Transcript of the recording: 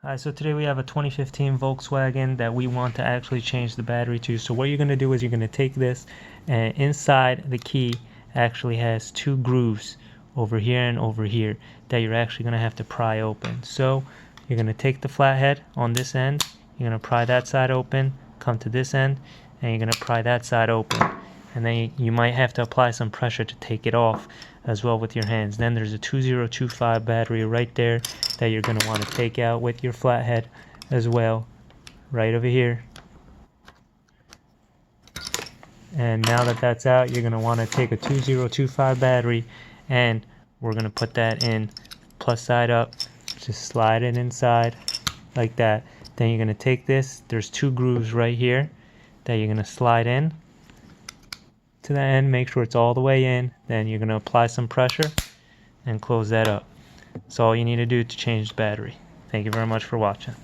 Alright, so today we have a 2015 Volkswagen that we want to actually change the battery to. So what you're going to do is you're going to take this, and inside the key actually has two grooves over here and over here that you're actually going to have to pry open. So you're going to take the flathead on this end, you're going to pry that side open, come to this end, and you're going to pry that side open. And then you might have to apply some pressure to take it off as well with your hands. Then there's a 2025 battery right there that you're going to want to take out with your flathead as well, right over here. And now that that's out, you're going to want to take a 2025 battery and we're going to put that in plus side up. Just slide it inside like that. Then you're going to take this, there's two grooves right here that you're going to slide in to the end, make sure it's all the way in. Then you're going to apply some pressure and close that up. That's all you need to do to change the battery. Thank you very much for watching.